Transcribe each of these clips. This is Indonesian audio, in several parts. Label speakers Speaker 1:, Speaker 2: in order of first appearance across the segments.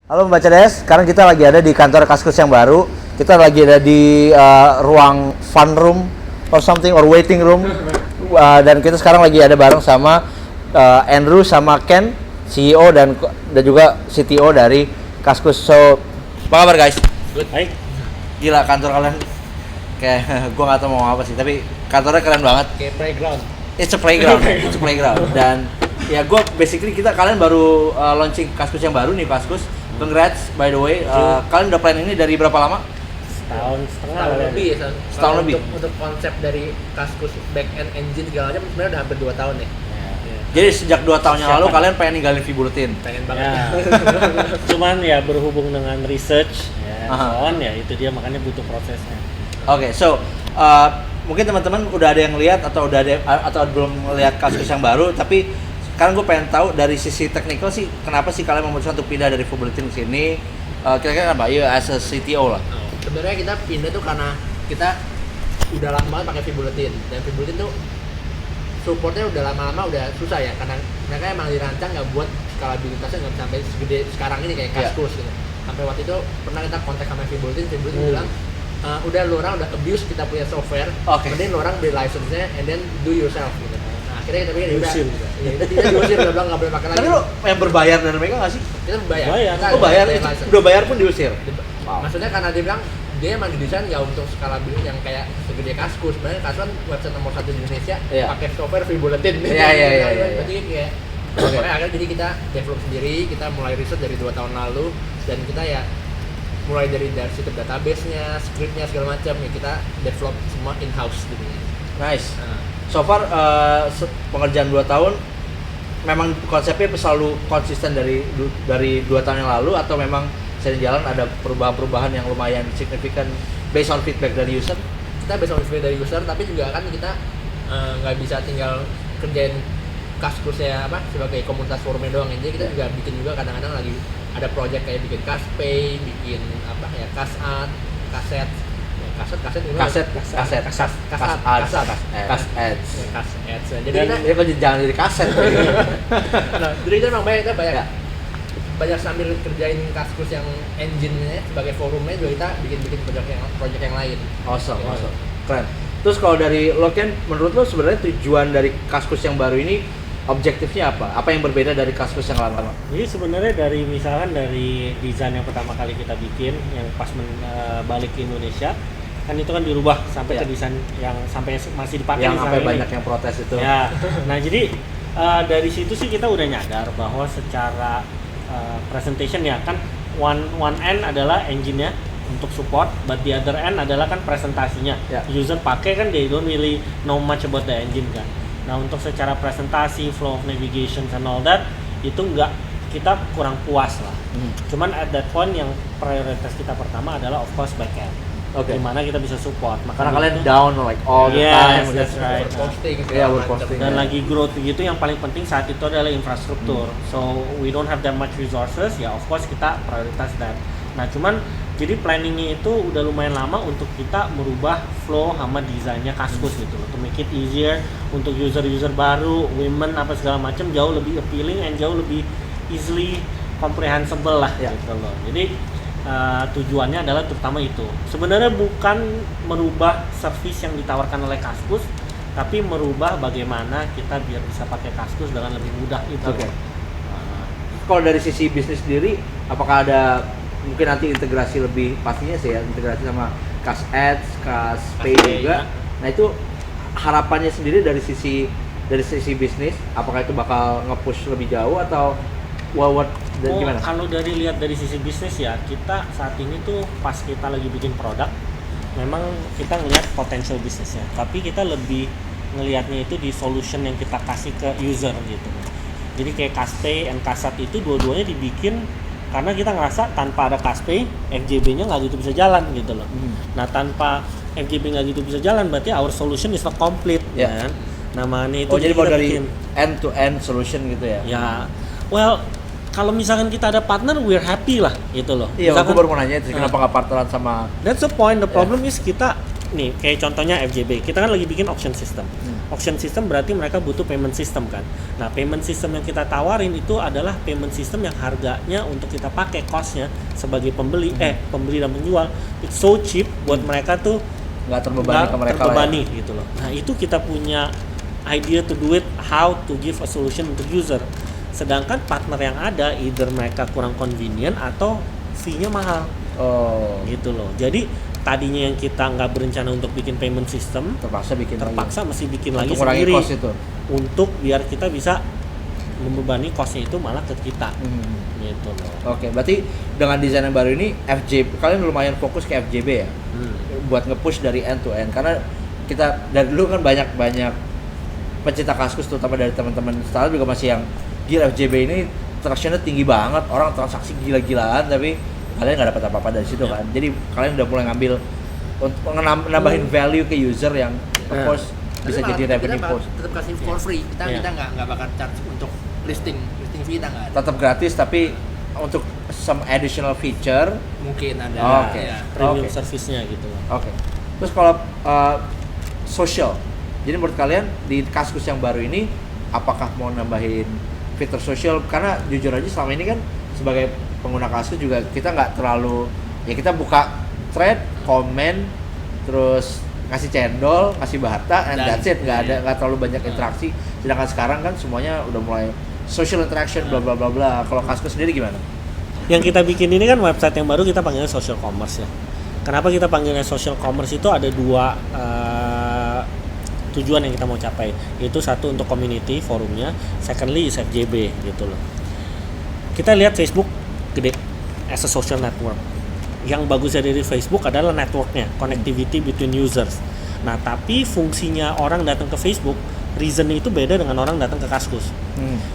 Speaker 1: Halo Mbak Cedes, sekarang kita lagi ada di kantor Kaskus yang baru. Kita lagi ada di ruang fun room or something or waiting room. Dan kita sekarang lagi ada bareng sama Andrew sama Ken, CEO dan juga CTO dari Kaskus. So, apa kabar guys?
Speaker 2: Good. Baik.
Speaker 1: Gila kantor kalian kayak gua nggak tahu mau ngomong apa sih, tapi kantornya keren banget.
Speaker 2: Kayak playground.
Speaker 1: It's a playground, it's a playground. Dan ya gua basically kalian baru launching Kaskus yang baru nih Kaskus. Congrats by the way. Kalian udah plan ini dari berapa lama?
Speaker 2: Setahun lebih ya.
Speaker 1: Setahun lebih.
Speaker 2: Untuk konsep dari Kaskus back end engine segala macam sebenarnya udah hampir 2 tahun ya.
Speaker 1: Jadi sejak 2 tahun yang lalu kalian pengen ninggalin V-Bulletin.
Speaker 2: Pengen banget.
Speaker 3: Ya. Cuman ya berhubung dengan research ya, so on ya itu dia makanya butuh prosesnya.
Speaker 1: Oke, so mungkin teman-teman udah ada yang lihat atau belum lihat Kaskus yang baru, tapi sekarang gue pengen tahu dari sisi teknikal sih kenapa sih kalian memutuskan untuk pindah dari V-Bulletin ke sini? Kira-kira apa? Ya as a CTO lah.
Speaker 2: Sebenarnya kita pindah tuh karena kita udah lama banget pakai V-Bulletin dan V-Bulletin tuh supportnya udah lama-lama udah susah ya karena mereka emang dirancang nggak buat skalabilitasnya nggak sampai segede sekarang ini kayak Kaskus gitu. Sampai waktu itu pernah kita kontak sama V-Bulletin bilang udah lu orang udah abuse kita punya software, kemudian lu orang beli license-nya and then do yourself gitu. Nah akhirnya kita pikir udah, kita diusir, udah bilang nggak boleh pakai lagi.
Speaker 1: Tapi lu yang berbayar dari mereka nggak sih?
Speaker 2: Kita bayar.
Speaker 1: Oh bayar, udah bayar pun diusir.
Speaker 2: Wow. Maksudnya karena dia bilang dia emang didesain ya untuk skalabil yang kayak segede Kaskus. Sebenarnya Kaskus kan website nomor 1 di Indonesia pakai software V-Bulletin.
Speaker 1: Iya.
Speaker 2: Berarti kayak pokoknya akhirnya jadi kita develop sendiri, kita mulai riset dari 2 tahun lalu dan kita ya mulai dari situ database-nya, script-nya segala macam ya kita develop semua in-house gitu.
Speaker 1: Nice. So far pengerjaan 2 tahun memang konsepnya selalu konsisten dari 2 tahun yang lalu atau memang sering jalan ada perubahan-perubahan yang lumayan signifikan based on feedback dari user?
Speaker 2: Kita based on feedback dari user tapi juga kan kita nggak bisa tinggal kerjain Kaskusnya sebagai komunitas forumnya doang, jadi kita juga bikin juga kadang-kadang lagi ada project kayak bikin Kaspay, bikin kasat, kaset. Jadi
Speaker 1: kok jangan jadi kaset.
Speaker 2: Nah, jadi kita memang kita banyak sambil kerjain Kaskus yang engine-nya sebagai forumnya juga kita bikin project yang lain.
Speaker 1: Awesome. Keren. Terus kalau dari lo Ken, menurut lo sebenarnya tujuan dari Kaskus yang baru ini objektifnya apa? Apa yang berbeda dari Kaskus yang lama?
Speaker 3: Jadi sebenarnya dari desain yang pertama kali kita bikin yang pas balik ke Indonesia kan itu kan dirubah sampai ke desain yang sampai masih dipakai
Speaker 1: yang sampai banyak yang protes itu.
Speaker 3: Ya. Nah, jadi dari situ sih kita udah nyadar bahwa secara presentation ya kan one end adalah engine-nya untuk support, but the other end adalah kan presentasinya. User pakai kan they don't really know much about the engine kan. Nah, untuk secara presentasi, flow of navigation and all that itu kita kurang puas lah. Cuman at that point yang prioritas kita pertama adalah of course backend. Dimana kita bisa support.
Speaker 1: Karena kalian down like all the time.
Speaker 3: That's right.
Speaker 2: Posting.
Speaker 3: Dan lagi growth gitu yang paling penting saat itu adalah infrastruktur. So we don't have that much resources, ya of course kita prioritas that. Nah, cuman jadi planningnya itu udah lumayan lama untuk kita merubah flow sama desainnya Kaskus gitu loh, to make it easier untuk user baru, women apa segala macam jauh lebih appealing and jauh lebih easily comprehensible lah gitu loh. Jadi tujuannya adalah terutama itu. Sebenarnya bukan merubah service yang ditawarkan oleh Kaskus, tapi merubah bagaimana kita biar bisa pakai Kaskus dengan lebih mudah itu.
Speaker 1: Kalau dari sisi bisnis sendiri, apakah ada mungkin nanti integrasi lebih pastinya sih ya, integrasi sama Kas Ads, Kaspay juga. Nah, itu harapannya sendiri dari sisi bisnis, apakah itu bakal nge-push lebih jauh atau dan gimana?
Speaker 3: Kalau lihat dari sisi bisnis ya, kita saat ini tuh pas kita lagi bikin produk, memang kita ngelihat potential bisnisnya, tapi kita lebih ngelihatnya itu di solution yang kita kasih ke user gitu. Jadi kayak Kaspay and Kasat itu dua-duanya dibikin karena kita ngerasa tanpa ada Kaspay, FJB-nya nggak gitu bisa jalan gitu loh. Nah, tanpa FJB nggak gitu bisa jalan, berarti our solution is not complete kan. Namanya itu
Speaker 1: jadi dari end to end solution gitu ya.
Speaker 3: Ya, well kalau misalkan kita ada partner, we're happy lah gitu loh.
Speaker 1: Iya, aku baru mau nanya itu kenapa nggak partneran sama.
Speaker 3: That's the point. The problem is kita nih kayak contohnya FJB, kita kan lagi bikin auction system. Auction system berarti mereka butuh payment system kan. Nah, payment system yang kita tawarin itu adalah payment system yang harganya untuk kita pakai cost-nya sebagai pembeli dan penjual it's so cheap buat mereka tuh
Speaker 1: nggak terbebani ke mereka
Speaker 3: terbebani gitu loh. Nah, itu kita punya idea to do it, how to give a solution untuk user. Sedangkan partner yang ada either mereka kurang convenient atau fee-nya mahal.
Speaker 1: Oh,
Speaker 3: Gitu loh. Jadi tadinya yang kita nggak berencana untuk bikin payment system,
Speaker 1: terpaksa bikin
Speaker 3: terpaksa mesti bikin
Speaker 1: lagi
Speaker 3: lagi
Speaker 1: untuk mengurangi
Speaker 3: sendiri
Speaker 1: cost itu.
Speaker 3: untuk biar kita bisa membebani cost-nya itu malah ke kita. Gitu loh.
Speaker 1: Oke, berarti dengan desain yang baru ini FJB kalian lumayan fokus ke FJB ya, buat nge-push dari end to end. Karena kita dari dulu kan banyak pencinta Kaskus, terutama dari teman-teman startup juga masih yang gila FJB ini transaksinya tinggi banget, orang transaksi gila-gilaan, tapi kalian nggak dapat apa-apa dari situ kan. Jadi kalian udah mulai ngambil untuk nambahin value ke user yang of course bisa
Speaker 2: Tapi
Speaker 1: jadi
Speaker 2: malah
Speaker 1: revenue
Speaker 2: kita
Speaker 1: post.
Speaker 2: tetap kasih for free. Kita nggak bakal charge untuk listing fee kita nggak ada.
Speaker 1: Tetap gratis tapi untuk some additional feature
Speaker 2: Mungkin ada.
Speaker 1: Oke.
Speaker 2: Ya.
Speaker 3: Premium
Speaker 1: Oke.
Speaker 3: service-nya gitu loh.
Speaker 1: Oke. Terus kalau social, jadi menurut kalian di Kaskus yang baru ini, apakah mau nambahin fitur social? Karena jujur aja selama ini kan sebagai pengguna Kaskus juga kita nggak terlalu, ya kita buka thread, komen, terus kasih cendol, kasih bahata, and that's it. Nggak terlalu banyak interaksi. Sedangkan sekarang kan semuanya udah mulai social interaction, bla bla bla bla. Kalau Kaskus sendiri gimana?
Speaker 3: Yang kita bikin ini kan website yang baru kita panggilnya social commerce ya. Kenapa kita panggilnya social commerce itu ada dua tujuan yang kita mau capai. Yaitu satu untuk community forumnya, secondly is FJB gitu loh. Kita lihat Facebook gede as a social network. Yang bagusnya dari Facebook adalah networknya, connectivity between users. Nah, tapi fungsinya orang datang ke Facebook, reasonnya itu beda dengan orang datang ke Kaskus.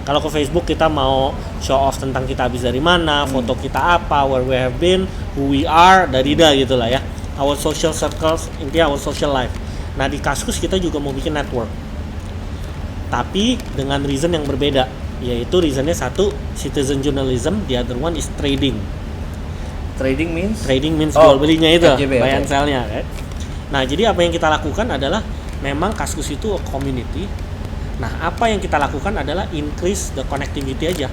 Speaker 3: Kalau ke Facebook kita mau show off tentang kita habis dari mana, foto kita apa, where we have been, who we are, darida gitu lah ya. Our social circles, intinya our social life. Nah, di Kaskus kita juga mau bikin network. Tapi dengan reason yang berbeda, yaitu reasonnya satu citizen journalism, the other one is trading.
Speaker 1: Trading means?
Speaker 3: Trading means jual belinya itu,
Speaker 1: FJB,
Speaker 3: buy and
Speaker 1: okay.
Speaker 3: sell-nya kan. Nah, jadi apa yang kita lakukan adalah memang Kaskus itu community. Nah, apa yang kita lakukan adalah increase the connectivity aja.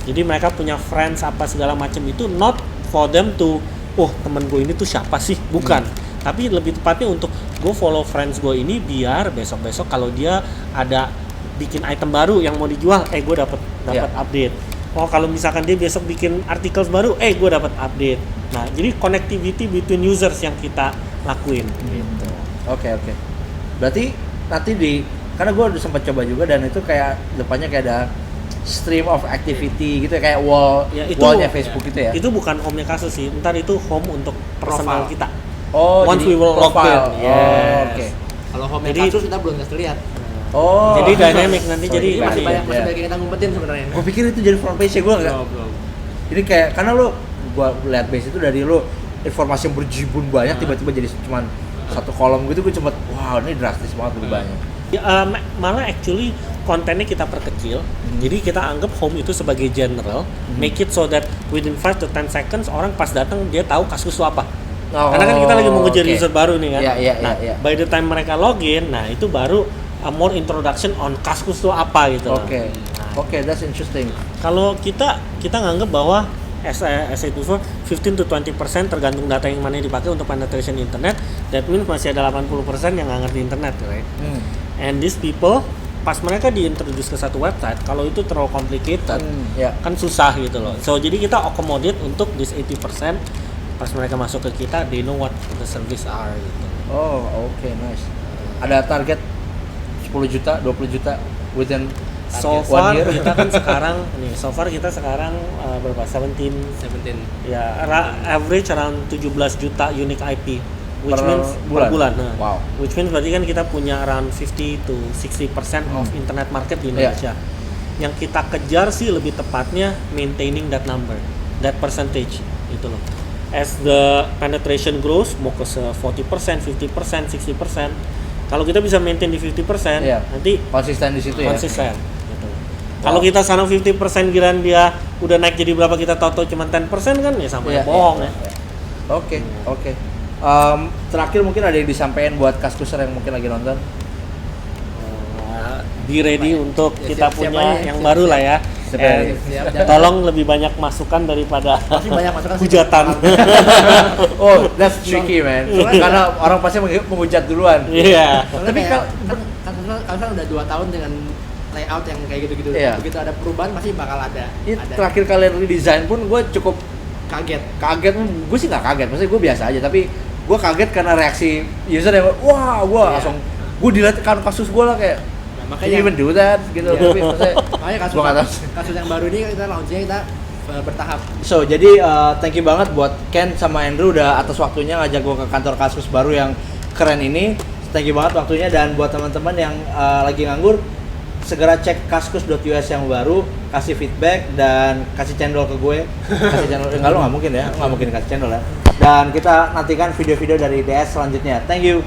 Speaker 3: Jadi mereka punya friends apa segala macam itu not for them to, oh temen gue ini tuh siapa sih? Bukan. Tapi lebih tepatnya untuk gue follow friends gue ini biar besok-besok kalau dia ada bikin item baru yang mau dijual, gue dapat update. Oh, kalau misalkan dia besok bikin artikel baru, gue dapat update. Nah, jadi connectivity between users yang kita lakuin. Gitu.
Speaker 1: Oke. Berarti nanti karena gue udah sempat coba juga dan itu kayak depannya kayak ada stream of activity gitu ya, kayak wallnya Facebook gitu ya.
Speaker 3: Itu bukan home-nya Kaskus sih, ntar itu home untuk personal
Speaker 2: Profile.
Speaker 3: kita.
Speaker 1: Oh,
Speaker 3: Once
Speaker 1: jadi
Speaker 3: we will log in.
Speaker 1: profile.
Speaker 3: Yes.
Speaker 1: Oke.
Speaker 2: Kalau home
Speaker 3: Jadi-
Speaker 2: Kaskus kita belum kasih lihat.
Speaker 1: Oh.
Speaker 3: Jadi dynamic nanti
Speaker 1: Sorry,
Speaker 3: jadi
Speaker 2: Masih banyak
Speaker 1: ya.
Speaker 2: yang kita ngumpetin sebenarnya.
Speaker 1: Gue pikir itu jadi front page gue enggak.
Speaker 2: Belum.
Speaker 1: Ini kayak karena gue lihat base itu dari informasi yang berjibun banyak tiba-tiba jadi cuman satu kolom gitu, gue cepet wow ini drastis banget berubahnya.
Speaker 3: Ya, malah actually kontennya kita perkecil. Jadi kita anggap home itu sebagai general, make it so that within 5 to 10 seconds orang pas datang dia tahu Kaskus itu apa. Karena kan kita lagi mau ngejar
Speaker 1: oke.
Speaker 3: user baru nih kan.
Speaker 1: Iya.
Speaker 3: By the time mereka login, nah itu baru more introduction on Kaskus itu apa gitu.
Speaker 1: Oke.
Speaker 3: Nah,
Speaker 1: Oke, that's interesting.
Speaker 3: kalau kita nganggap bahwa as I said before, 15 to 20% tergantung data yang mana yang dipakai untuk penetration internet. That means masih ada 80% yang nggak ngerti internet, right? And these people pas mereka diintroduce ke satu website, kalau itu terlalu complicated,
Speaker 1: Ya.
Speaker 3: kan susah gitu loh. So jadi kita accommodate untuk this 80%. Pas mereka masuk ke kita, they know what the service are gitu.
Speaker 1: Oh, oke, nice. Ada target 10 juta, 20 juta within
Speaker 3: So
Speaker 1: one
Speaker 3: far
Speaker 1: year?
Speaker 3: kita kan sekarang kita sekarang berapa? 17 ya, average around 17 juta unique IP, which
Speaker 1: Per
Speaker 3: means
Speaker 1: bulan?
Speaker 3: per bulan. Nah,
Speaker 1: Wow.
Speaker 3: which means berarti kan kita punya around 50 to 60% of internet market di Indonesia. Yang kita kejar sih lebih tepatnya maintaining that number, that percentage gitu loh. As the penetration grows, mau ke 40%, 50%, 60%. Kalau kita bisa maintain di 50%,
Speaker 1: Iya.
Speaker 3: nanti
Speaker 1: Konsisten di situ ya.
Speaker 3: konsisten gitu. Kalau kita sana 50% giran dia udah naik jadi berapa kita tahu cuma 10% kan ya sama ya bohong ya.
Speaker 1: Oke. Terakhir mungkin ada yang disampaikan buat kaskuser yang mungkin lagi nonton.
Speaker 3: Be ready untuk
Speaker 2: Ya,
Speaker 3: kita
Speaker 2: siap
Speaker 3: punya
Speaker 2: aja,
Speaker 3: yang
Speaker 2: siap,
Speaker 3: baru
Speaker 2: siap.
Speaker 3: lah ya.
Speaker 1: Siap,
Speaker 3: And
Speaker 2: siap, jangan-
Speaker 3: tolong lebih banyak masukan daripada
Speaker 2: Pasti banyak masukan sih.
Speaker 3: hujatan.
Speaker 1: Oh, that's tricky man. Karena orang pasti menghujat duluan.
Speaker 3: Iya.
Speaker 2: Soalnya
Speaker 1: Tapi
Speaker 2: kayak,
Speaker 1: kalau-
Speaker 2: kan udah 2 tahun dengan layout yang kayak gitu-gitu.
Speaker 1: Iya.
Speaker 2: Begitu ada perubahan pasti bakal ada.
Speaker 1: Ini terakhir kali redesign pun gue cukup
Speaker 2: Kaget.
Speaker 1: gue sih nggak kaget, maksudnya gue biasa aja, tapi gue kaget karena reaksi user yang wah gue
Speaker 2: Iya.
Speaker 1: langsung gue dilihat kan kasus gue lah kayak
Speaker 2: Nah,
Speaker 1: can you even do that gitu.
Speaker 2: Iya.
Speaker 1: Tapi maksudnya
Speaker 2: Makanya
Speaker 1: gua nggak tahu.
Speaker 2: kasus yang baru ini kita launchingnya kita bertahap.
Speaker 1: so jadi thank you banget buat Ken sama Andrew udah atas waktunya ngajak gue ke kantor Kaskus baru yang keren ini. Thank you banget waktunya, dan buat teman-teman yang lagi nganggur segera cek kaskus.us yang baru, kasih feedback dan kasih cendol ke gue. Kasih cendol, enggak, lo nggak mungkin ya, nggak mungkin kasih cendol ya. Dan kita nantikan video-video dari DS selanjutnya. Thank you.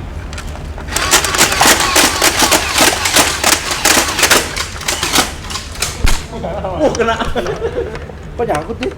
Speaker 1: Kena. Kok nyangkut sih?